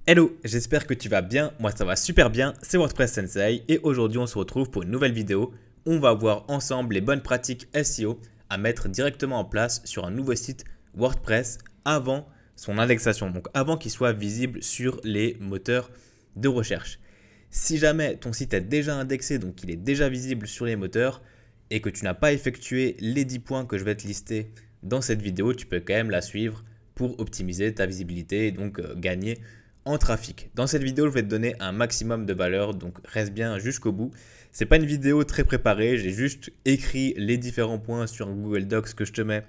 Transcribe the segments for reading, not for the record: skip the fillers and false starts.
Hello, j'espère que tu vas bien, moi ça va super bien, c'est WordPress Sensei et aujourd'hui on se retrouve pour une nouvelle vidéo où on va voir ensemble les bonnes pratiques SEO à mettre directement en place sur un nouveau site WordPress avant son indexation, donc avant qu'il soit visible sur les moteurs de recherche. Si jamais ton site est déjà indexé, donc il est déjà visible sur les moteurs et que tu n'as pas effectué les 10 points que je vais te lister dans cette vidéo, tu peux quand même la suivre pour optimiser ta visibilité et donc gagner en trafic. Dans cette vidéo, je vais te donner un maximum de valeur, donc reste bien jusqu'au bout. C'est pas une vidéo très préparée, j'ai juste écrit les différents points sur un Google Docs que je te mets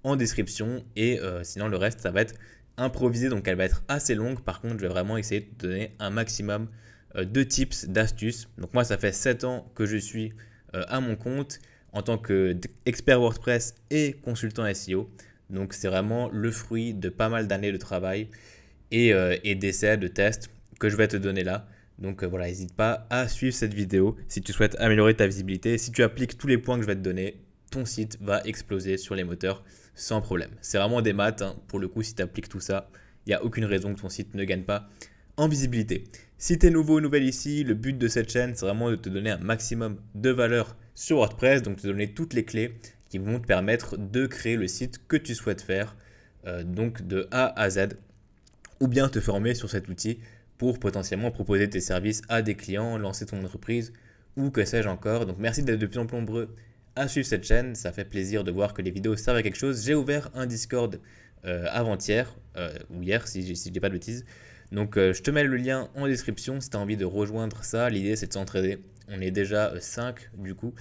en description et sinon le reste ça va être improvisé, donc elle va être assez longue. Par contre, je vais vraiment essayer de te donner un maximum de tips, d'astuces. Donc moi, ça fait 7 ans que je suis à mon compte en tant qu'expert WordPress et consultant SEO. Donc c'est vraiment le fruit de pas mal d'années de travail et d'essais, de tests que je vais te donner là. Donc voilà, n'hésite pas à suivre cette vidéo si tu souhaites améliorer ta visibilité. Si tu appliques tous les points que je vais te donner, ton site va exploser sur les moteurs sans problème. C'est vraiment des maths, hein. Pour le coup, si tu appliques tout ça, il n'y a aucune raison que ton site ne gagne pas en visibilité. Si tu es nouveau ou nouvelle ici, le but de cette chaîne, c'est vraiment de te donner un maximum de valeur sur WordPress, donc te donner toutes les clés qui vont te permettre de créer le site que tu souhaites faire, donc de A à Z, ou bien te former sur cet outil pour potentiellement proposer tes services à des clients, lancer ton entreprise ou que sais-je encore. Donc merci d'être de plus en plus nombreux à suivre cette chaîne, ça fait plaisir de voir que les vidéos servent à quelque chose. J'ai ouvert un Discord avant-hier, ou hier si je dis pas de bêtises. Donc je te mets le lien en description si tu as envie de rejoindre ça. L'idée c'est de s'entraider. On est déjà 5 du coup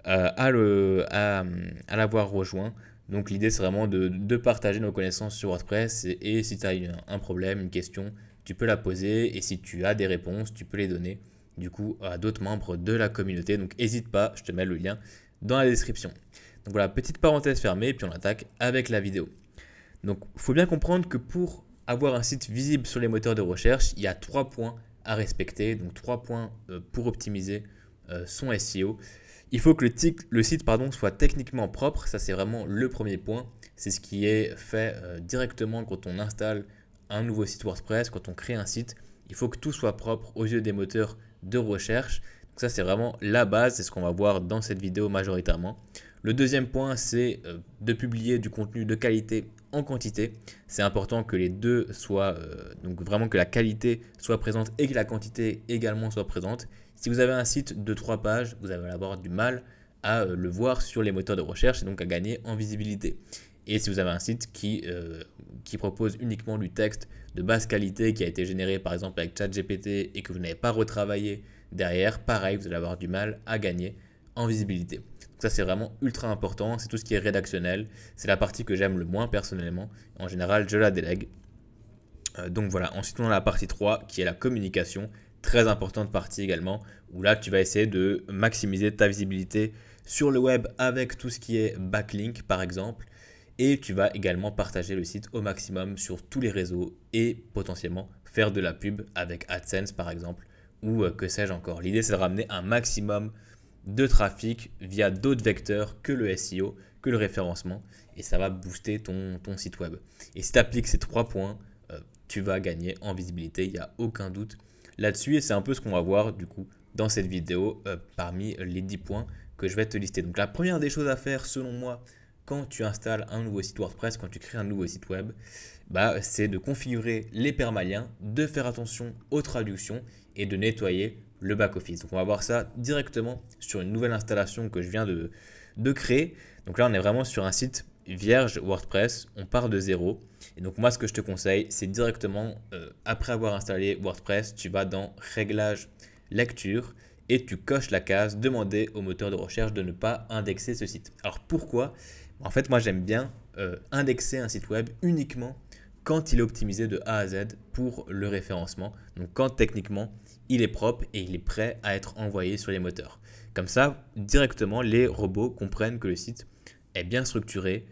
à l'avoir rejoint. Donc l'idée c'est vraiment de partager nos connaissances sur WordPress et si tu as un problème, une question, tu peux la poser et si tu as des réponses, tu peux les donner du coup à d'autres membres de la communauté. Donc n'hésite pas, je te mets le lien dans la description. Donc voilà, petite parenthèse fermée, puis on attaque avec la vidéo. Donc il faut bien comprendre que pour avoir un site visible sur les moteurs de recherche, il y a 3 points à respecter, donc 3 points pour optimiser son SEO. Il faut que le site soit techniquement propre, ça c'est vraiment le premier point. C'est ce qui est fait directement quand on installe un nouveau site WordPress, quand on crée un site. Il faut que tout soit propre aux yeux des moteurs de recherche. Donc ça c'est vraiment la base, c'est ce qu'on va voir dans cette vidéo majoritairement. Le deuxième point, c'est de publier du contenu de qualité en quantité. C'est important que les deux soient, donc vraiment que la qualité soit présente et que la quantité également soit présente. Si vous avez un site de 3 pages, vous allez avoir du mal à le voir sur les moteurs de recherche et donc à gagner en visibilité. Et si vous avez un site qui propose uniquement du texte de basse qualité qui a été généré par exemple avec ChatGPT et que vous n'avez pas retravaillé derrière, pareil, vous allez avoir du mal à gagner en visibilité. Donc ça c'est vraiment ultra important, c'est tout ce qui est rédactionnel, c'est la partie que j'aime le moins personnellement, en général je la délègue. Donc voilà, ensuite on a la partie 3 qui est la communication, très importante partie également, où là tu vas essayer de maximiser ta visibilité sur le web avec tout ce qui est backlink par exemple, et tu vas également partager le site au maximum sur tous les réseaux et potentiellement faire de la pub avec AdSense par exemple, ou que sais-je encore. L'idée c'est de ramener un maximum de trafic via d'autres vecteurs que le SEO, que le référencement, et ça va booster ton site web. Et si tu appliques ces 3 points, tu vas gagner en visibilité, il n'y a aucun doute là-dessus, et c'est un peu ce qu'on va voir du coup dans cette vidéo parmi les 10 points que je vais te lister. Donc la première des choses à faire selon moi quand tu installes un nouveau site WordPress, quand tu crées un nouveau site web, c'est de configurer les permaliens, de faire attention aux traductions et de nettoyer le back-office. Donc on va voir ça directement sur une nouvelle installation que je viens de créer. Donc là on est vraiment sur un site vierge WordPress, on part de zéro. Et donc moi ce que je te conseille, c'est directement après avoir installé WordPress, tu vas dans Réglages, Lecture et tu coches la case Demander au moteur de recherche de ne pas indexer ce site. Alors pourquoi? En fait moi j'aime bien indexer un site web uniquement quand il est optimisé de A à Z pour le référencement. Donc quand techniquement il est propre et il est prêt à être envoyé sur les moteurs. Comme ça, directement, les robots comprennent que le site est bien structuré,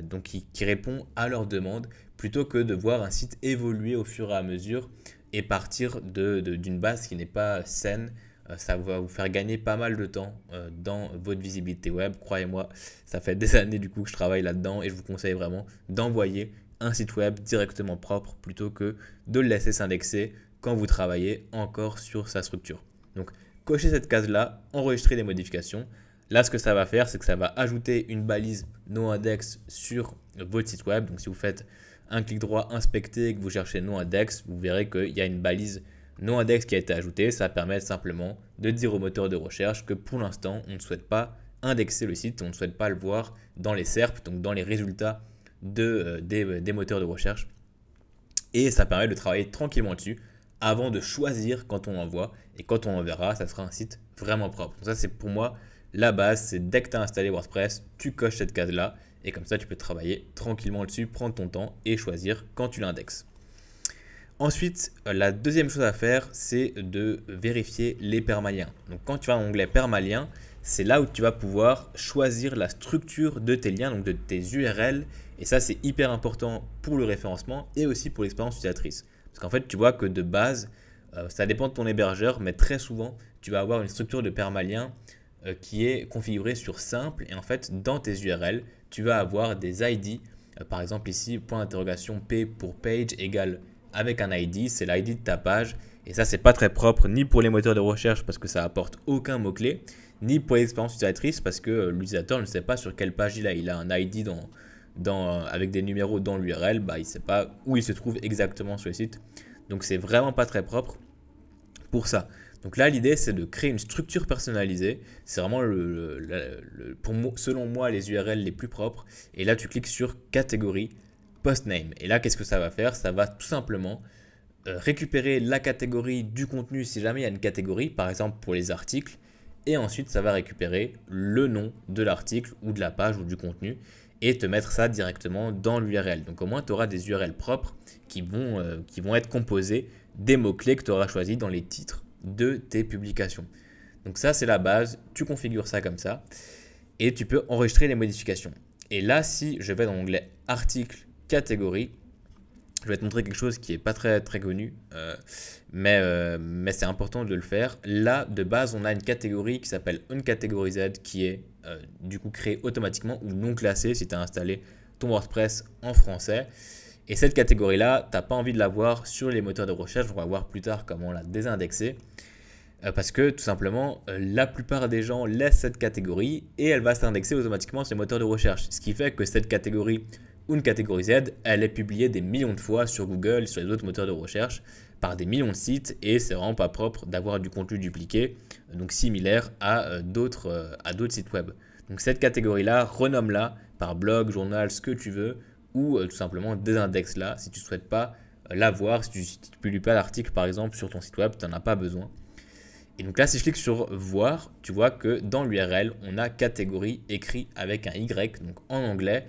donc qui répond à leurs demandes, plutôt que de voir un site évoluer au fur et à mesure et partir d'une base qui n'est pas saine. Ça va vous faire gagner pas mal de temps dans votre visibilité web. Croyez-moi, ça fait des années du coup que je travaille là-dedans et je vous conseille vraiment d'envoyer un site web directement propre plutôt que de le laisser s'indexer quand vous travaillez encore sur sa structure. Donc, cochez cette case-là, enregistrez les modifications. Là, ce que ça va faire, c'est que ça va ajouter une balise noindex sur votre site web. Donc, si vous faites un clic droit inspecter et que vous cherchez noindex, vous verrez qu'il y a une balise noindex qui a été ajoutée. Ça permet simplement de dire au moteur de recherche que pour l'instant, on ne souhaite pas indexer le site, on ne souhaite pas le voir dans les SERP, donc dans les résultats des moteurs de recherche. Et ça permet de travailler tranquillement dessus avant de choisir quand on envoie. Et quand on enverra, ça sera un site vraiment propre. Donc ça, c'est pour moi la base. C'est dès que tu as installé WordPress, tu coches cette case-là. Et comme ça, tu peux travailler tranquillement dessus, prendre ton temps et choisir quand tu l'indexes. Ensuite, la deuxième chose à faire, c'est de vérifier les permaliens. Donc quand tu vas dans l'onglet permaliens, c'est là où tu vas pouvoir choisir la structure de tes liens, donc de tes URL. Et ça, c'est hyper important pour le référencement et aussi pour l'expérience utilisatrice. Parce qu'en fait, tu vois que de base, ça dépend de ton hébergeur, mais très souvent, tu vas avoir une structure de permalien qui est configurée sur simple. Et en fait, dans tes URL, tu vas avoir des ID. Par exemple, ici, point d'interrogation P pour page égale avec un ID, c'est l'ID de ta page. Et ça, c'est pas très propre ni pour les moteurs de recherche parce que ça apporte aucun mot-clé, ni pour l'expérience utilisatrice parce que l'utilisateur ne sait pas sur quelle page il a. Il a un ID avec des numéros dans l'URL, il ne sait pas où il se trouve exactement sur le site. Donc, c'est vraiment pas très propre pour ça. Donc là, l'idée, c'est de créer une structure personnalisée. C'est vraiment, selon moi, les URL les plus propres. Et là, tu cliques sur catégorie postname. Et là, qu'est-ce que ça va faire? Ça va tout simplement récupérer la catégorie du contenu si jamais il y a une catégorie, par exemple pour les articles. Et ensuite, ça va récupérer le nom de l'article ou de la page ou du contenu et te mettre ça directement dans l'URL. Donc au moins, tu auras des URL propres qui vont être composés des mots-clés que tu auras choisis dans les titres de tes publications. Donc ça, c'est la base. Tu configures ça comme ça et tu peux enregistrer les modifications. Et là, si je vais dans l'onglet article, catégorie, je vais te montrer quelque chose qui n'est pas très, très connu, mais c'est important de le faire. Là, de base, on a une catégorie qui s'appelle Uncategorized qui est du coup créée automatiquement ou non classée si tu as installé ton WordPress en français. Et cette catégorie-là, tu n'as pas envie de la voir sur les moteurs de recherche. On va voir plus tard comment la désindexer. Parce que tout simplement, la plupart des gens laissent cette catégorie et elle va s'indexer automatiquement sur les moteurs de recherche. Ce qui fait que cette catégorie une catégorie Z, elle est publiée des millions de fois sur Google et sur les autres moteurs de recherche par des millions de sites et c'est vraiment pas propre d'avoir du contenu dupliqué, donc similaire à d'autres sites web. Donc cette catégorie-là, renomme-la par blog, journal, ce que tu veux ou tout simplement désindexe-la si tu ne souhaites pas la voir, si tu ne publies pas l'article par exemple sur ton site web, tu n'en as pas besoin. Et donc là, si je clique sur voir, tu vois que dans l'URL, on a catégorie écrit avec un Y, donc en anglais.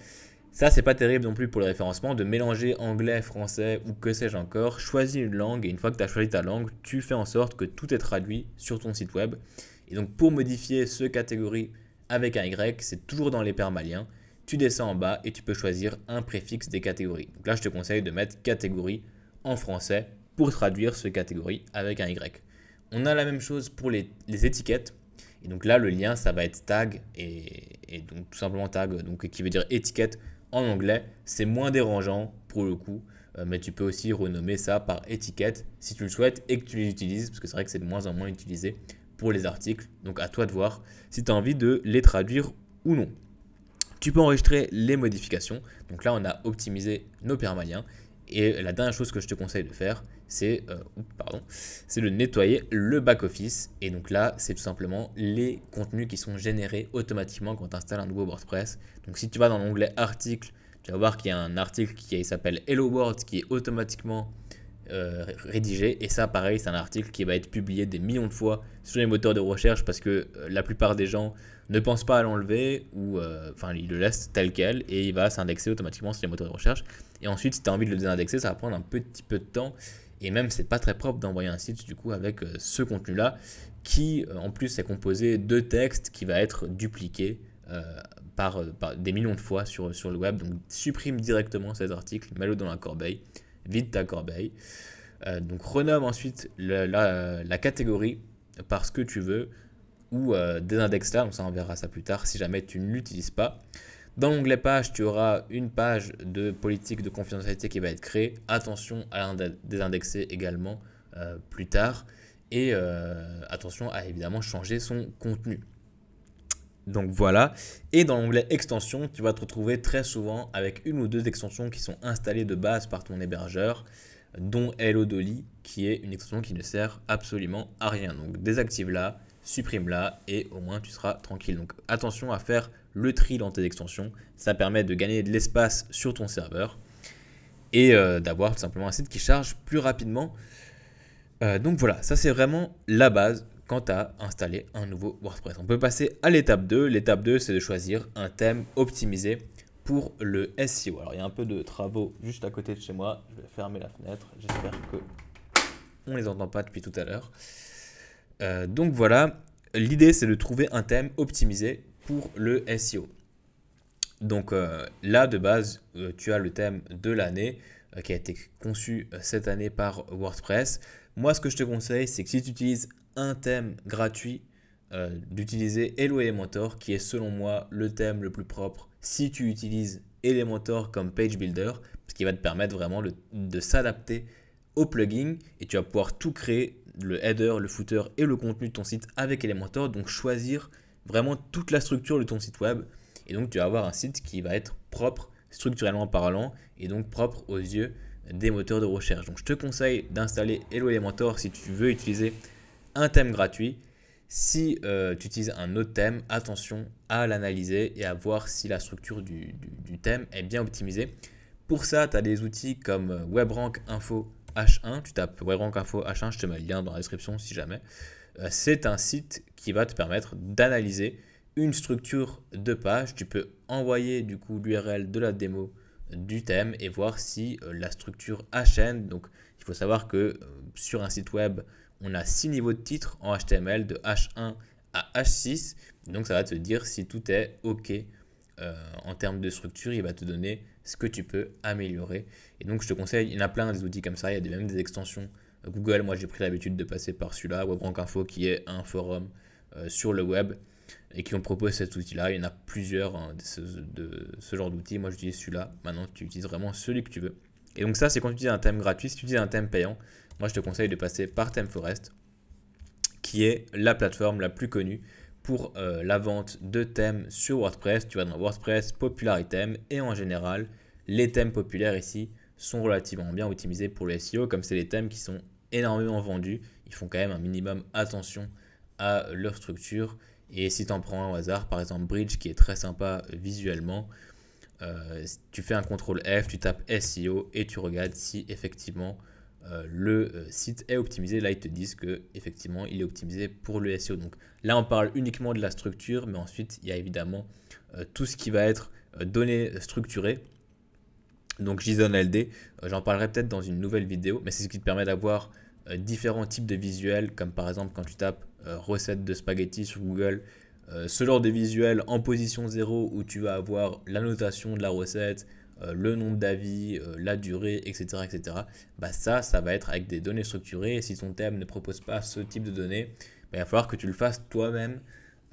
Ça, c'est pas terrible non plus pour le référencement de mélanger anglais, français ou que sais-je encore. Choisis une langue et une fois que tu as choisi ta langue, tu fais en sorte que tout est traduit sur ton site web. Et donc pour modifier ce catégorie avec un Y, c'est toujours dans les permaliens. Tu descends en bas et tu peux choisir un préfixe des catégories. Donc là, je te conseille de mettre catégorie en français pour traduire ce catégorie avec un Y. On a la même chose pour les étiquettes. Et donc là, le lien, ça va être tag et donc tout simplement tag, donc qui veut dire étiquette en anglais. C'est moins dérangeant pour le coup, mais tu peux aussi renommer ça par étiquette si tu le souhaites et que tu les utilises, parce que c'est vrai que c'est de moins en moins utilisé pour les articles. Donc à toi de voir si tu as envie de les traduire ou non. Tu peux enregistrer les modifications. Donc là, on a optimisé nos permaliens. Et la dernière chose que je te conseille de faire, c'est de nettoyer le back-office. Et donc là, c'est tout simplement les contenus qui sont générés automatiquement quand tu installes un nouveau WordPress. Donc si tu vas dans l'onglet article, tu vas voir qu'il y a un article qui s'appelle Hello World qui est automatiquement rédigé. Et ça, pareil, c'est un article qui va être publié des millions de fois sur les moteurs de recherche parce que la plupart des gens ne pensent pas à l'enlever ou ils le laissent tel quel et il va s'indexer automatiquement sur les moteurs de recherche. Et ensuite, si tu as envie de le désindexer, ça va prendre un petit peu de temps. Et même, c'est pas très propre d'envoyer un site du coup avec ce contenu-là qui, en plus, est composé de textes qui va être dupliqué par des millions de fois sur le web. Donc, supprime directement ces articles, mets-le dans la corbeille, vide ta corbeille. Donc, renomme ensuite la catégorie par ce que tu veux ou désindexe-la. Donc, ça, on verra ça plus tard si jamais tu ne l'utilises pas. Dans l'onglet page, tu auras une page de politique de confidentialité qui va être créée. Attention à désindexer également plus tard. Et attention à évidemment changer son contenu. Donc voilà, et dans l'onglet extension, tu vas te retrouver très souvent avec une ou deux extensions qui sont installées de base par ton hébergeur, dont Hello Dolly, qui est une extension qui ne sert absolument à rien. Donc désactive-la, supprime-la et au moins tu seras tranquille. Donc attention à faire le tri dans tes extensions, ça permet de gagner de l'espace sur ton serveur et d'avoir tout simplement un site qui charge plus rapidement. Donc voilà, ça c'est vraiment la base quand tu as installé un nouveau WordPress. On peut passer à l'étape 2. L'étape 2, c'est de choisir un thème optimisé pour le SEO. Alors, il y a un peu de travaux juste à côté de chez moi. Je vais fermer la fenêtre. J'espère que on ne les entend pas depuis tout à l'heure. Donc voilà, l'idée, c'est de trouver un thème optimisé pour le SEO. Donc là, de base, tu as le thème de l'année qui a été conçu cette année par WordPress. Moi, ce que je te conseille, c'est que si tu utilises un thème gratuit, d'utiliser Hello Elementor, qui est selon moi le thème le plus propre si tu utilises Elementor comme page builder, parce qu'il va te permettre vraiment de s'adapter au plugin et tu vas pouvoir tout créer, le header, le footer et le contenu de ton site avec Elementor, donc choisir vraiment toute la structure de ton site web et donc tu vas avoir un site qui va être propre structurellement parlant et donc propre aux yeux des moteurs de recherche. Donc je te conseille d'installer Hello Elementor si tu veux utiliser un thème gratuit. Si tu utilises un autre thème, attention à l'analyser et à voir si la structure du thème est bien optimisée. Pour ça, tu as des outils comme WebRank Info H1. Tu tapes WebRank Info H1, je te mets le lien dans la description si jamais. C'est un site qui va te permettre d'analyser une structure de page. Tu peux envoyer du coup l'URL de la démo du thème et voir si la structure HN. Donc, il faut savoir que sur un site web, on a 6 niveaux de titres en HTML de H1 à H6. Donc, ça va te dire si tout est OK en termes de structure. Il va te donner ce que tu peux améliorer. Et donc, je te conseille, il y en a plein des outils comme ça. Il y a même des extensions Google. Moi, j'ai pris l'habitude de passer par celui-là, WebRank Info, qui est un forum sur le web et qui nous propose cet outil-là. Il y en a plusieurs de ce genre d'outils. Moi, j'utilise celui-là. Maintenant, tu utilises vraiment celui que tu veux. Et donc ça, c'est quand tu utilises un thème gratuit. Si tu utilises un thème payant, moi, je te conseille de passer par ThemeForest, qui est la plateforme la plus connue pour la vente de thèmes sur WordPress. Tu vas dans WordPress, Popular Item, et en général, les thèmes populaires ici sont relativement bien optimisés pour le SEO. Comme c'est les thèmes qui sont énormément vendus, ils font quand même un minimum attention à leur structure. Et si tu en prends un au hasard, par exemple Bridge, qui est très sympa visuellement, tu fais un CTRL F, tu tapes SEO et tu regardes si effectivement le site est optimisé. Là, ils te disent que effectivement il est optimisé pour le SEO. Donc là, on parle uniquement de la structure, mais ensuite, il y a évidemment tout ce qui va être données structurées. Donc JSON LD, j'en parlerai peut-être dans une nouvelle vidéo, mais c'est ce qui te permet d'avoir différents types de visuels, comme par exemple quand tu tapes recette de spaghetti sur Google, ce genre de visuel en position 0 où tu vas avoir la notation de la recette, le nombre d'avis, la durée, etc. etc. Bah ça va être avec des données structurées. Et si ton thème ne propose pas ce type de données, bah, il va falloir que tu le fasses toi-même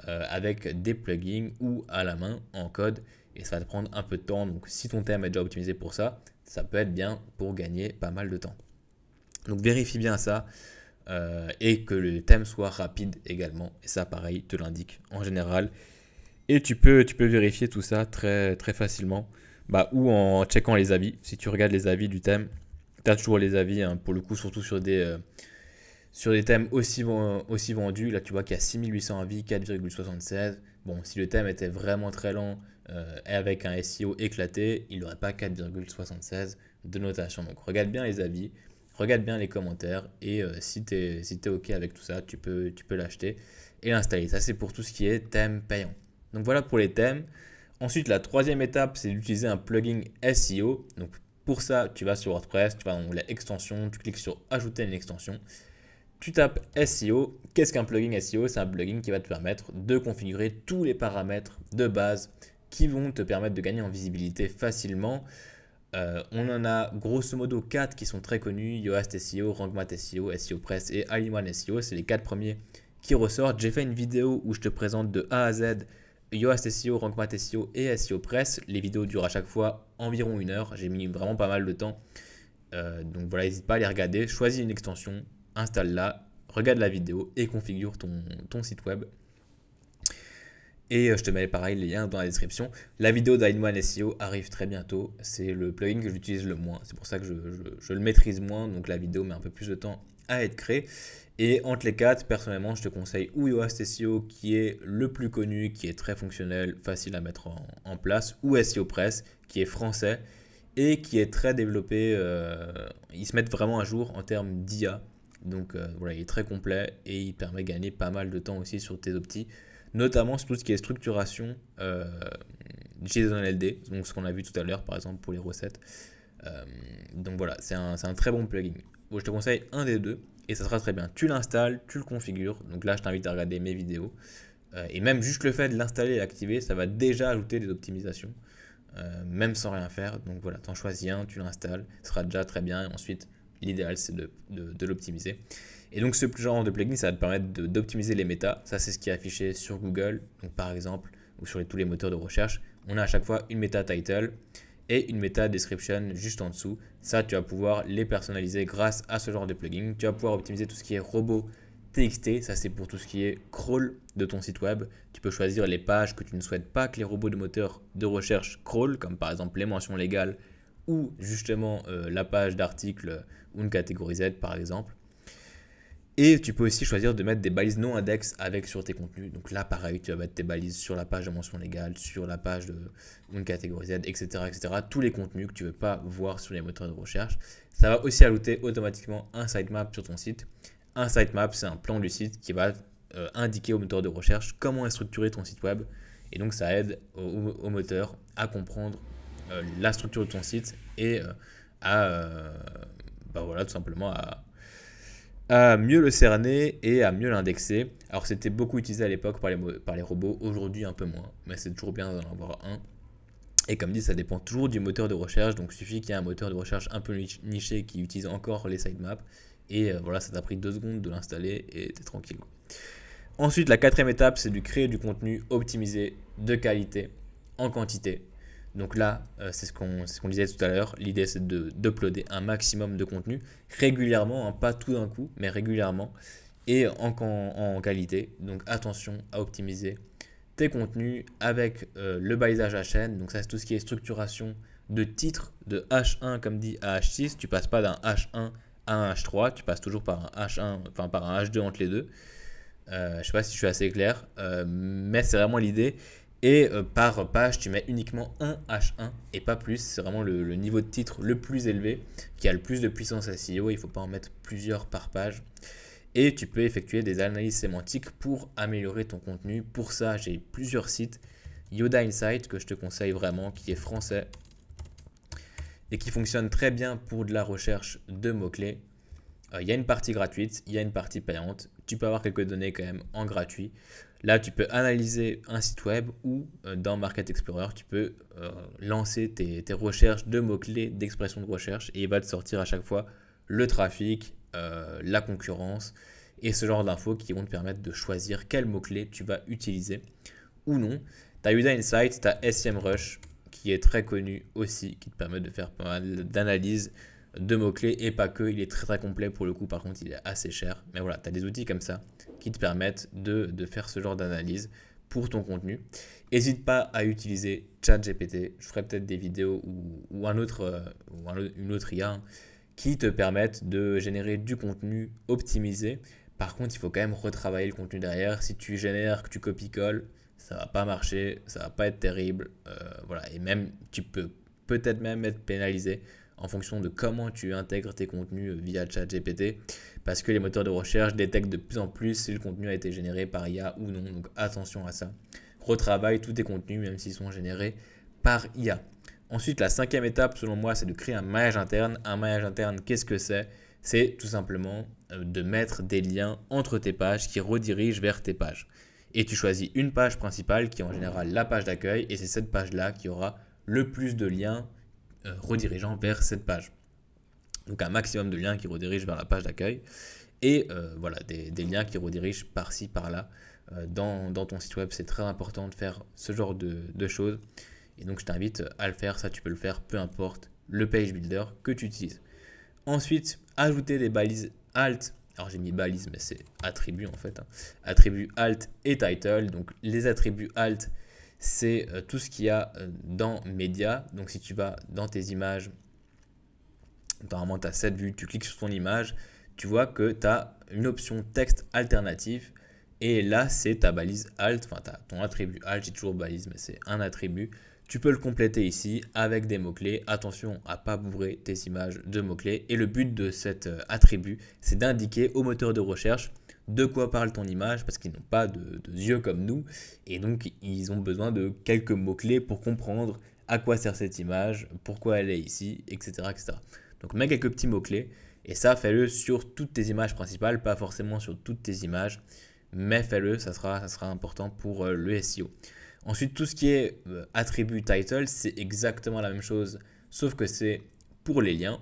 avec des plugins ou à la main en code. Et ça va te prendre un peu de temps. Donc si ton thème est déjà optimisé pour ça, ça peut être bien pour gagner pas mal de temps. Donc vérifie bien ça et que le thème soit rapide également. Et ça pareil, te l'indique en général. Et tu peux vérifier tout ça très, très facilement. Ou en checkant les avis. Si tu regardes les avis du thème, tu as toujours les avis, hein, pour le coup, surtout sur des thèmes aussi vendus. Là, tu vois qu'il y a 6800 avis, 4,76. Bon, si le thème était vraiment très lent et avec un SEO éclaté, il n'aurait pas 4,76 de notation. Donc, regarde bien les avis, regarde bien les commentaires et si tu es OK avec tout ça, tu peux l'acheter et l'installer. Ça, c'est pour tout ce qui est thème payant. Donc, voilà pour les thèmes. Ensuite, la troisième étape, c'est d'utiliser un plugin SEO. Donc, pour ça, tu vas sur WordPress, tu vas dans l'onglet extension, tu cliques sur ajouter une extension. Tu tapes SEO. Qu'est-ce qu'un plugin SEO? C'est un plugin qui va te permettre de configurer tous les paramètres de base qui vont te permettre de gagner en visibilité facilement. On en a grosso modo 4 qui sont très connus: Yoast SEO, RankMath SEO, SEOPress et All-in-One SEO. C'est les 4 premiers qui ressortent. J'ai fait une vidéo où je te présente de A à Z Yoast SEO, Rank Math SEO et SEO Press. Les vidéos durent à chaque fois environ 1 heure. J'ai mis vraiment pas mal de temps. Donc voilà, n'hésite pas à les regarder. Choisis une extension, installe-la, regarde la vidéo et configure ton site web. Et je te mets pareil les liens dans la description. La vidéo d'All-in-One SEO arrive très bientôt. C'est le plugin que j'utilise le moins. C'est pour ça que je le maîtrise moins. Donc la vidéo met un peu plus de temps à être créée. Et entre les quatre, personnellement, je te conseille ou Yoast SEO qui est le plus connu, qui est très fonctionnel, facile à mettre en place, ou SEO Press qui est français et qui est très développé. Ils se mettent vraiment à jour en termes d'IA. Donc voilà, il est très complet et il permet de gagner pas mal de temps aussi sur tes optis, notamment sur tout ce qui est structuration JSON-LD, donc ce qu'on a vu tout à l'heure par exemple pour les recettes. Donc voilà, c'est un très bon plugin. Bon, je te conseille un des deux et ça sera très bien. Tu l'installes, tu le configures. Donc là, je t'invite à regarder mes vidéos. Et même juste le fait de l'installer et l'activer, ça va déjà ajouter des optimisations, même sans rien faire. Donc voilà, tu en choisis un, tu l'installes, ce sera déjà très bien. Et ensuite, l'idéal, c'est de l'optimiser. Et donc, ce genre de plugin, ça va te permettre d'optimiser les métas. Ça, c'est ce qui est affiché sur Google, donc par exemple, ou sur tous les moteurs de recherche. On a à chaque fois une meta title et une meta description juste en dessous. Ça, tu vas pouvoir les personnaliser grâce à ce genre de plugin. Tu vas pouvoir optimiser tout ce qui est robot TXT. Ça, c'est pour tout ce qui est crawl de ton site web. Tu peux choisir les pages que tu ne souhaites pas que les robots de moteur de recherche crawl, comme par exemple les mentions légales ou justement la page d'article ou une catégorie Z par exemple. Et tu peux aussi choisir de mettre des balises non index avec sur tes contenus. Donc là, pareil, tu vas mettre tes balises sur la page de mention légale, sur la page de une catégorie Z, etc., etc. Tous les contenus que tu ne veux pas voir sur les moteurs de recherche. Ça va aussi ajouter automatiquement un sitemap sur ton site. Un sitemap, c'est un plan du site qui va indiquer au moteur de recherche comment est structuré ton site web. Et donc, ça aide au moteur à comprendre la structure de ton site et voilà, tout simplement à mieux le cerner et à mieux l'indexer. Alors c'était beaucoup utilisé à l'époque par les robots, aujourd'hui un peu moins, mais c'est toujours bien d'en avoir un. Et comme dit, ça dépend toujours du moteur de recherche, donc il suffit qu'il y ait un moteur de recherche un peu niché qui utilise encore les sitemaps, et voilà, ça t'a pris 2 secondes de l'installer et t'es tranquille. Ensuite, la quatrième étape, c'est de créer du contenu optimisé de qualité en quantité. Donc là, c'est ce qu'on disait tout à l'heure. L'idée, c'est d'uploader un maximum de contenu régulièrement, hein, pas tout d'un coup, mais régulièrement et en qualité. Donc attention à optimiser tes contenus avec le balisage HN. Donc ça, c'est tout ce qui est structuration de titres de H1 comme dit à H6. Tu passes pas d'un H1 à un H3, tu passes toujours par un H1, enfin par un H2 entre les deux. Je sais pas si je suis assez clair, mais c'est vraiment l'idée. Et par page, tu mets uniquement un H1 et pas plus. C'est vraiment le niveau de titre le plus élevé qui a le plus de puissance SEO. Il ne faut pas en mettre plusieurs par page. Et tu peux effectuer des analyses sémantiques pour améliorer ton contenu. Pour ça, j'ai plusieurs sites. Yoda Insight que je te conseille vraiment, qui est français et qui fonctionne très bien pour de la recherche de mots-clés. Il y a une partie gratuite, il y a une partie payante. Tu peux avoir quelques données quand même en gratuit. Là, tu peux analyser un site web ou dans Market Explorer, tu peux lancer tes recherches de mots-clés, d'expressions de recherche et il va te sortir à chaque fois le trafic, la concurrence et ce genre d'infos qui vont te permettre de choisir quels mots-clés tu vas utiliser ou non. Tu as Yoda Insight, tu as SEMrush qui est très connu aussi, qui te permet de faire pas mal d'analyses de mots-clés et pas que, il est très très complet pour le coup, par contre il est assez cher. Mais voilà, tu as des outils comme ça qui te permettent de faire ce genre d'analyse pour ton contenu. N'hésite pas à utiliser ChatGPT, je ferai peut-être des vidéos ou une autre IA qui te permettent de générer du contenu optimisé. Par contre, il faut quand même retravailler le contenu derrière. Si tu génères, que tu copies-colles, ça va pas marcher, ça va pas être terrible. Voilà. Et même, tu peux peut-être même être pénalisé en fonction de comment tu intègres tes contenus via ChatGPT, parce que les moteurs de recherche détectent de plus en plus si le contenu a été généré par IA ou non. Donc attention à ça. Retravaille tous tes contenus, même s'ils sont générés par IA. Ensuite, la cinquième étape, selon moi, c'est de créer un maillage interne. Un maillage interne, qu'est-ce que c'est? C'est tout simplement de mettre des liens entre tes pages qui redirigent vers tes pages. Et tu choisis une page principale qui est en général la page d'accueil, et c'est cette page-là qui aura le plus de liens redirigeant vers cette page. Donc un maximum de liens qui redirigent vers la page d'accueil et voilà, des liens qui redirigent par-ci, par-là dans ton site web. C'est très important de faire ce genre de choses. Et donc, je t'invite à le faire. Ça, tu peux le faire, peu importe le page builder que tu utilises. Ensuite, ajouter des balises alt. Alors, j'ai mis balises, mais c'est attributs en fait. Attributs alt et title. Donc, les attributs alt, c'est tout ce qu'il y a dans média. Donc, si tu vas dans tes images, normalement, tu as cette vue, tu cliques sur ton image, tu vois que tu as une option texte alternatif. Et là, c'est ta balise alt. Enfin, tu as ton attribut alt, j'ai toujours balise, mais c'est un attribut. Tu peux le compléter ici avec des mots-clés. Attention à ne pas bourrer tes images de mots-clés. Et le but de cet attribut, c'est d'indiquer au moteur de recherche de quoi parle ton image, parce qu'ils n'ont pas de yeux comme nous. Et donc, ils ont besoin de quelques mots-clés pour comprendre à quoi sert cette image, pourquoi elle est ici, etc. etc. Donc, mets quelques petits mots-clés. Et ça, fais-le sur toutes tes images principales, pas forcément sur toutes tes images. Mais fais-le, ça sera important pour le SEO. Ensuite, tout ce qui est attribut title, c'est exactement la même chose, sauf que c'est pour les liens.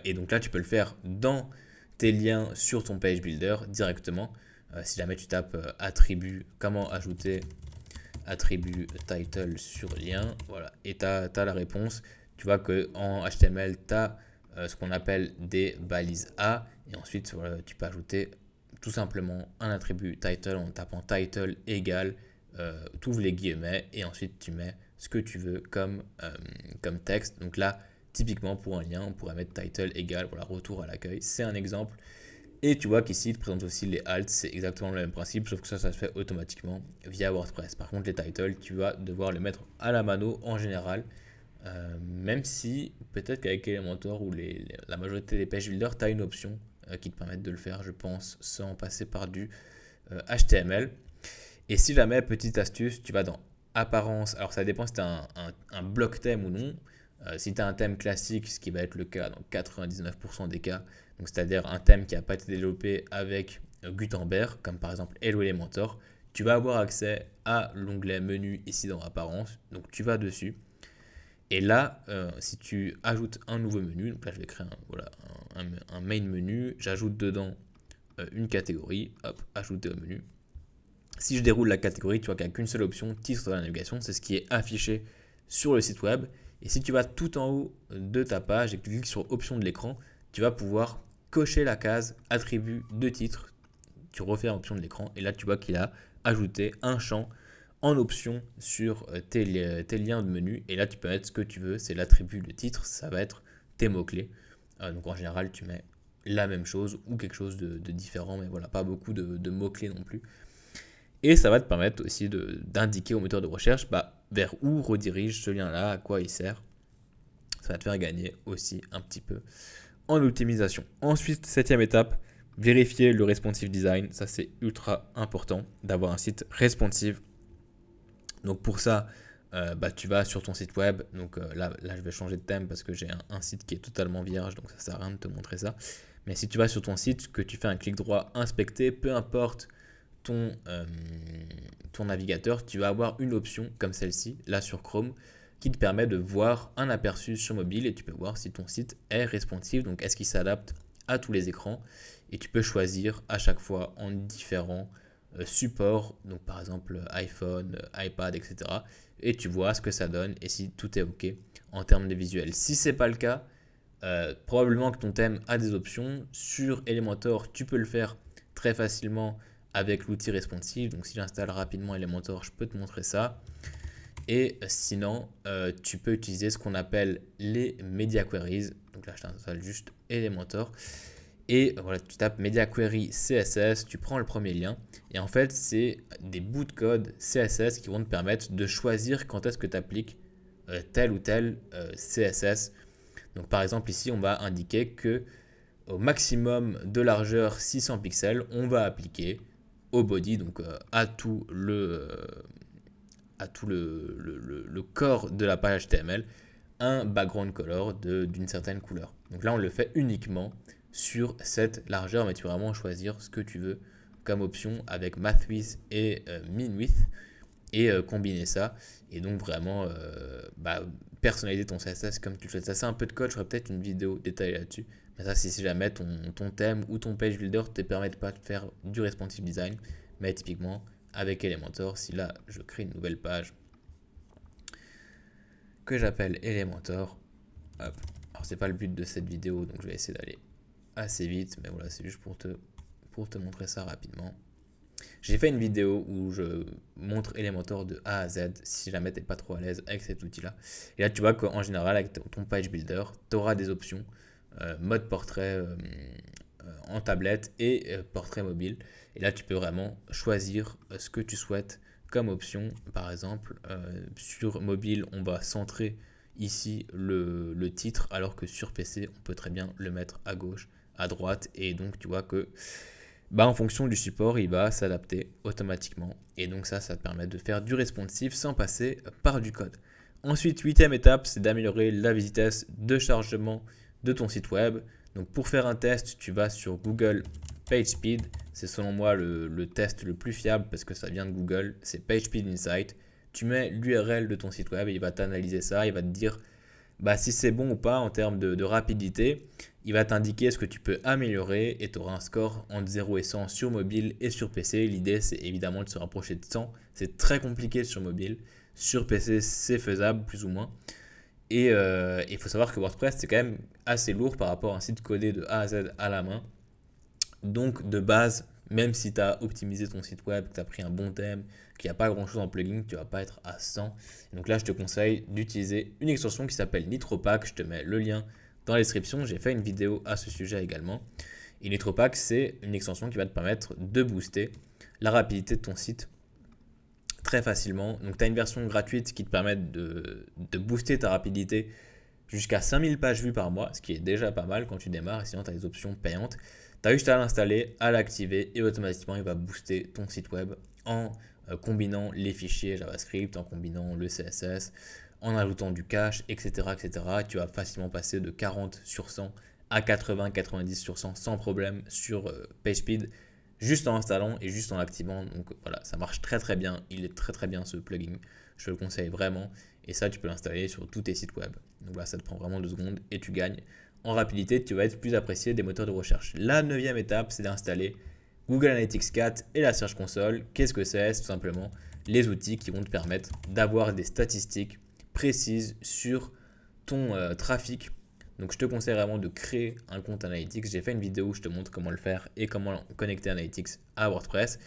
Et donc là, tu peux le faire dans tes liens sur ton page builder directement. Si jamais tu tapes attribut, comment ajouter attribut title sur lien, voilà, et tu as la réponse. Tu vois qu'en HTML, tu as ce qu'on appelle des balises A, et ensuite, voilà, tu peux ajouter tout simplement un attribut title en tapant title égale, tu ouvres les guillemets et ensuite tu mets ce que tu veux comme texte. Donc là, typiquement pour un lien, on pourrait mettre title égale, voilà, retour à l'accueil. C'est un exemple. Et tu vois qu'ici, il te présente aussi les alt, c'est exactement le même principe, sauf que ça se fait automatiquement via WordPress. Par contre, les titles, tu vas devoir les mettre à la mano en général. Même si peut-être qu'avec Elementor ou la majorité des page builders, tu as une option qui te permettent de le faire, je pense, sans passer par du HTML. Et si jamais, petite astuce, tu vas dans apparence, alors ça dépend si tu as un bloc thème ou non. Si tu as un thème classique, ce qui va être le cas dans 99% des cas, donc c'est-à-dire un thème qui n'a pas été développé avec Gutenberg, comme par exemple Hello Elementor, tu vas avoir accès à l'onglet menu ici dans apparence. Donc tu vas dessus. Et là, si tu ajoutes un nouveau menu, donc là je vais créer un main menu, j'ajoute dedans une catégorie, hop, ajouter au menu. Si je déroule la catégorie, tu vois qu'il n'y a qu'une seule option, titre de la navigation, c'est ce qui est affiché sur le site web. Et si tu vas tout en haut de ta page et que tu cliques sur option de l'écran, tu vas pouvoir cocher la case attribut de titre. Tu refais en option de l'écran et là tu vois qu'il a ajouté un champ en option sur tes liens de menu. Et là tu peux mettre ce que tu veux, c'est l'attribut de titre, ça va être tes mots-clés. Donc en général tu mets la même chose ou quelque chose de différent, mais voilà, pas beaucoup de mots-clés non plus. Et ça va te permettre aussi d'indiquer au moteur de recherche vers où redirige ce lien-là, à quoi il sert. Ça va te faire gagner aussi un petit peu en optimisation. Ensuite, 7e étape, vérifier le responsive design. Ça, c'est ultra important d'avoir un site responsive. Donc pour ça, tu vas sur ton site web. Donc là, je vais changer de thème parce que j'ai un site qui est totalement vierge. Donc ça ne sert à rien de te montrer ça. Mais si tu vas sur ton site, que tu fais un clic droit inspecter, peu importe ton navigateur, tu vas avoir une option comme celle-ci, là sur Chrome, qui te permet de voir un aperçu sur mobile et tu peux voir si ton site est responsive, donc est-ce qu'il s'adapte à tous les écrans, et tu peux choisir à chaque fois en différents supports, donc par exemple iPhone, iPad, etc. Et tu vois ce que ça donne et si tout est OK en termes de visuel. Si ce n'est pas le cas, probablement que ton thème a des options. Sur Elementor, tu peux le faire très facilement avec l'outil responsive. Donc si j'installe rapidement Elementor, je peux te montrer ça. Et sinon, tu peux utiliser ce qu'on appelle les Media Queries. Donc là, je t'installe juste Elementor. Et voilà, tu tapes Media Query CSS, tu prends le premier lien. Et en fait, c'est des bouts de code CSS qui vont te permettre de choisir quand est-ce que tu appliques tel ou tel CSS. Donc par exemple, ici, on va indiquer que au maximum de largeur 600 pixels, on va appliquer au body, donc à tout le corps de la page HTML, un background color d'une certaine couleur. Donc là, on le fait uniquement sur cette largeur, mais tu peux vraiment choisir ce que tu veux comme option avec Math Width et Min Width et combiner ça. Et donc vraiment personnaliser ton CSS comme tu le souhaites. Ça, c'est un peu de code, je ferai peut-être une vidéo détaillée là-dessus. Mais ça, si jamais ton thème ou ton page builder ne te permettent pas de faire du responsive design. Mais typiquement, avec Elementor, si là, je crée une nouvelle page que j'appelle Elementor, hop. Alors, c'est pas le but de cette vidéo, donc je vais essayer d'aller assez vite. Mais voilà, c'est juste pour te montrer ça rapidement. J'ai fait une vidéo où je montre Elementor de A à Z si jamais tu n'es pas trop à l'aise avec cet outil-là. Et là, tu vois qu'en général, avec ton page builder, tu auras des options mode portrait en tablette et portrait mobile. Et là, tu peux vraiment choisir ce que tu souhaites comme option. Par exemple, sur mobile, on va centrer ici le titre, alors que sur PC, on peut très bien le mettre à gauche, à droite. Et donc, tu vois que en fonction du support, il va s'adapter automatiquement. Et donc ça te permet de faire du responsive sans passer par du code. Ensuite, 8e étape, c'est d'améliorer la vitesse de chargement de ton site web. Donc pour faire un test, tu vas sur Google PageSpeed. C'est selon moi le test le plus fiable parce que ça vient de Google. C'est PageSpeed Insight. Tu mets l'URL de ton site web et il va t'analyser ça. Il va te dire si c'est bon ou pas en termes de rapidité. Il va t'indiquer ce que tu peux améliorer et tu auras un score entre 0 et 100 sur mobile et sur PC. L'idée, c'est évidemment de se rapprocher de 100. C'est très compliqué sur mobile. Sur PC, c'est faisable, plus ou moins. Et il faut savoir que WordPress, c'est quand même assez lourd par rapport à un site codé de A à Z à la main. Donc, de base, même si tu as optimisé ton site web, que tu as pris un bon thème, qu'il n'y a pas grand-chose en plugin, tu ne vas pas être à 100. Et donc là, je te conseille d'utiliser une extension qui s'appelle NitroPack. Je te mets le lien dans la description. J'ai fait une vidéo à ce sujet également. Et NitroPack, c'est une extension qui va te permettre de booster la rapidité de ton site très facilement. Donc, tu as une version gratuite qui te permet de booster ta rapidité jusqu'à 5000 pages vues par mois, ce qui est déjà pas mal quand tu démarres. Et sinon, tu as des options payantes. Tu as juste à l'installer, à l'activer et automatiquement, il va booster ton site web en combinant les fichiers JavaScript, en combinant le CSS, en ajoutant du cache, etc. etc. Tu vas facilement passer de 40 sur 100 à 80-90 sur 100 sans problème sur PageSpeed, juste en installant et juste en l'activant. Donc voilà, ça marche très très bien. Il est très très bien ce plugin. Je te le conseille vraiment. Et ça, tu peux l'installer sur tous tes sites web. Donc voilà, ça te prend vraiment 2 secondes et tu gagnes en rapidité. Tu vas être plus apprécié des moteurs de recherche. La 9e étape, c'est d'installer Google Analytics 4 et la Search Console. Qu'est-ce que c'est? C'est tout simplement les outils qui vont te permettre d'avoir des statistiques précises sur ton trafic. Donc je te conseille vraiment de créer un compte Analytics. J'ai fait une vidéo où je te montre comment le faire et comment connecter Analytics à WordPress.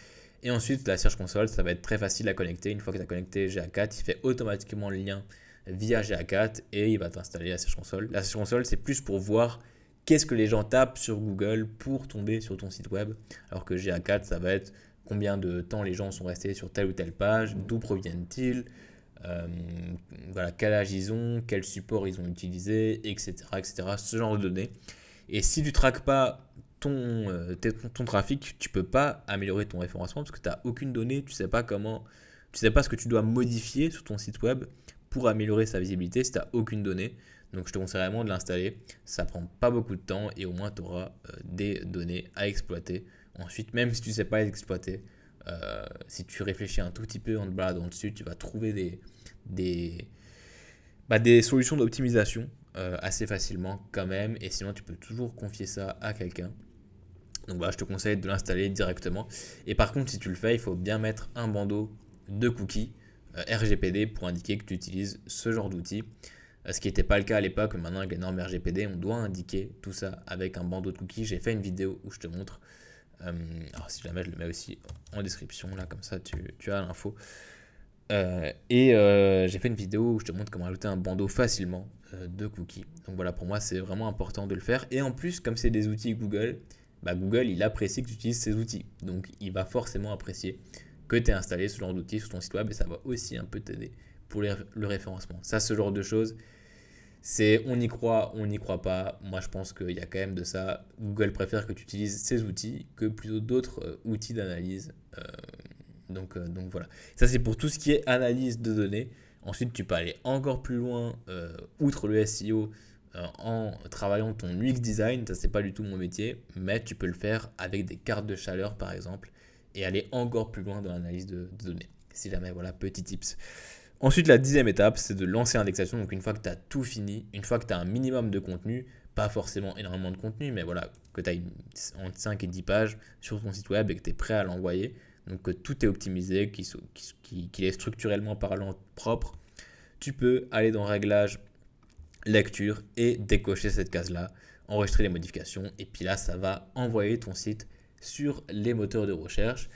Et ensuite, la Search Console, ça va être très facile à connecter. Une fois que tu as connecté GA4, il fait automatiquement le lien via GA4 et il va t'installer la Search Console. La Search Console, c'est plus pour voir qu'est-ce que les gens tapent sur Google pour tomber sur ton site web. Alors que GA4, ça va être combien de temps les gens sont restés sur telle ou telle page, d'où proviennent-ils, voilà, quel âge ils ont, quel support ils ont utilisé, etc., etc. Ce genre de données. Et si tu ne traques pas ton trafic, tu ne peux pas améliorer ton référencement parce que tu n'as aucune donnée, tu ne sais pas ce que tu dois modifier sur ton site web pour améliorer sa visibilité si tu n'as aucune donnée. Donc je te conseille vraiment de l'installer, ça prend pas beaucoup de temps et au moins tu auras des données à exploiter. Ensuite, même si tu ne sais pas les exploiter, si tu réfléchis un tout petit peu en te baladant dessus, tu vas trouver des solutions d'optimisation assez facilement quand même. Et sinon, tu peux toujours confier ça à quelqu'un. Donc voilà, je te conseille de l'installer directement. Et par contre, si tu le fais, il faut bien mettre un bandeau de cookies RGPD pour indiquer que tu utilises ce genre d'outil. Ce qui n'était pas le cas à l'époque, mais maintenant avec les normes RGPD, on doit indiquer tout ça avec un bandeau de cookies. J'ai fait une vidéo où je te montre. Alors si jamais je le mets aussi en description, là comme ça tu as l'info. J'ai fait une vidéo où je te montre comment ajouter un bandeau facilement de cookies. Donc voilà, pour moi c'est vraiment important de le faire. Et en plus, comme c'est des outils Google, Google il apprécie que tu utilises ces outils. Donc il va forcément apprécier que tu aies installé ce genre d'outils sur ton site web et ça va aussi un peu t'aider pour le référencement. Ça, ce genre de choses, c'est on y croit, on n'y croit pas. Moi, je pense qu'il y a quand même de ça. Google préfère que tu utilises ces outils que plutôt d'autres outils d'analyse. Donc voilà. Ça, c'est pour tout ce qui est analyse de données. Ensuite, tu peux aller encore plus loin, outre le SEO, en travaillant ton UX design. Ça, c'est pas du tout mon métier, mais tu peux le faire avec des cartes de chaleur, par exemple, et aller encore plus loin dans l'analyse de données. Si jamais, voilà, petit tips. Ensuite, la 10e étape, c'est de lancer l'indexation. Donc, une fois que tu as tout fini, une fois que tu as un minimum de contenu, pas forcément énormément de contenu, mais voilà, que tu as entre 5 et 10 pages sur ton site web et que tu es prêt à l'envoyer, donc que tout est optimisé, qu'il est structurellement parlant propre, tu peux aller dans Réglages, Lecture et décocher cette case-là, enregistrer les modifications, et puis là, ça va envoyer ton site sur les moteurs de recherche.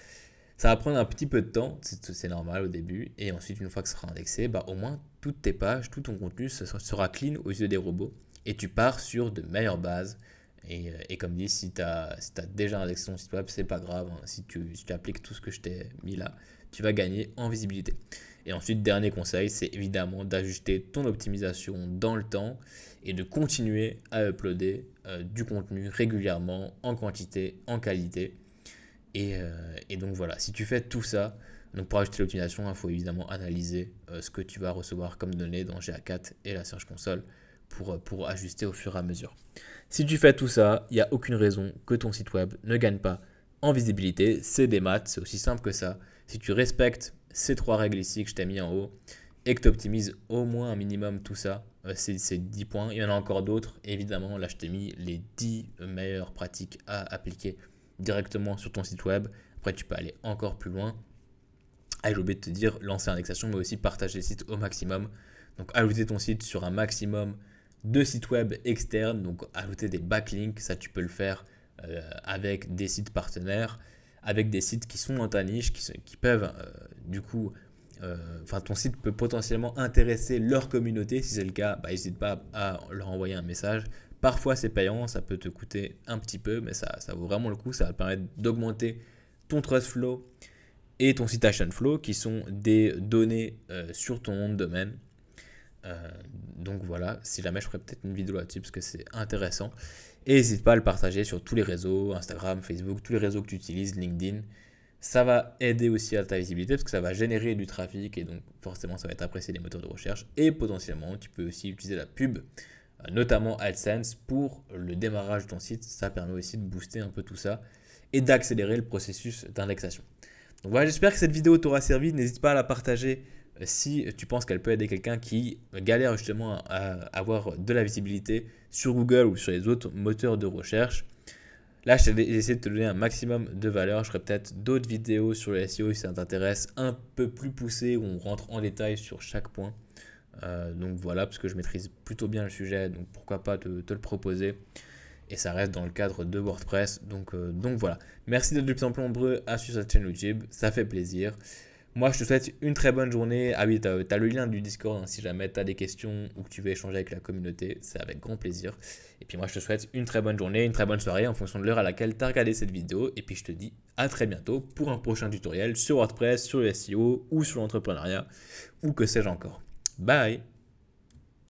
Ça va prendre un petit peu de temps, c'est normal au début, et ensuite, une fois que ça sera indexé, bah, au moins toutes tes pages, tout ton contenu sera clean aux yeux des robots, et tu pars sur de meilleures bases. Et comme dit, si tu as déjà indexé ton site web, c'est pas grave, hein. Si tu appliques tout ce que je t'ai mis là, tu vas gagner en visibilité. Et ensuite, dernier conseil, c'est évidemment d'ajuster ton optimisation dans le temps et de continuer à uploader du contenu régulièrement, en quantité, en qualité. Et donc voilà, si tu fais tout ça, donc pour ajouter l'optimisation, il faut évidemment analyser ce que tu vas recevoir comme données dans GA4 et la Search Console pour ajuster au fur et à mesure. Si tu fais tout ça, il n'y a aucune raison que ton site web ne gagne pas en visibilité. C'est des maths, c'est aussi simple que ça. Si tu respectes ces 3 règles ici que je t'ai mis en haut et que tu optimises au moins un minimum tout ça, c'est 10 points. Il y en a encore d'autres, évidemment. Là, je t'ai mis les 10 meilleures pratiques à appliquer directement sur ton site web. Après, tu peux aller encore plus loin. Ah, j'ai oublié de te dire, lancer l'indexation, mais aussi partager le site au maximum. Donc, ajouter ton site sur un maximum de sites web externes, donc ajouter des backlinks, ça tu peux le faire avec des sites partenaires, avec des sites qui sont dans ta niche, qui peuvent du coup, ton site peut potentiellement intéresser leur communauté. Si c'est le cas, n'hésite pas à leur envoyer un message. Parfois c'est payant, ça peut te coûter un petit peu, mais ça vaut vraiment le coup. Ça va te permettre d'augmenter ton Trust Flow et ton Citation Flow, qui sont des données sur ton nom de domaine. Donc voilà, si jamais je ferai peut-être une vidéo là-dessus parce que c'est intéressant. Et n'hésite pas à le partager sur tous les réseaux, Instagram, Facebook, tous les réseaux que tu utilises, LinkedIn. Ça va aider aussi à ta visibilité parce que ça va générer du trafic et donc forcément ça va être apprécié des moteurs de recherche. Et potentiellement, tu peux aussi utiliser la pub, notamment AdSense, pour le démarrage de ton site. Ça permet aussi de booster un peu tout ça et d'accélérer le processus d'indexation. Donc voilà, j'espère que cette vidéo t'aura servi. N'hésite pas à la partager si tu penses qu'elle peut aider quelqu'un qui galère justement à avoir de la visibilité sur Google ou sur les autres moteurs de recherche. Là, j'ai essayé de te donner un maximum de valeur. Je ferai peut-être d'autres vidéos sur le SEO si ça t'intéresse, un peu plus poussées, où on rentre en détail sur chaque point. Donc voilà, parce que je maîtrise plutôt bien le sujet, donc pourquoi pas te le proposer. Et ça reste dans le cadre de WordPress. Donc voilà. Merci d'être de plus en plus nombreux à suivre cette chaîne YouTube. Ça fait plaisir. Moi, je te souhaite une très bonne journée. Ah oui, tu as le lien du Discord hein, si jamais tu as des questions ou que tu veux échanger avec la communauté. C'est avec grand plaisir. Et puis moi, je te souhaite une très bonne journée, une très bonne soirée en fonction de l'heure à laquelle tu as regardé cette vidéo. Et puis je te dis à très bientôt pour un prochain tutoriel sur WordPress, sur le SEO ou sur l'entrepreneuriat ou que sais-je encore. Bye!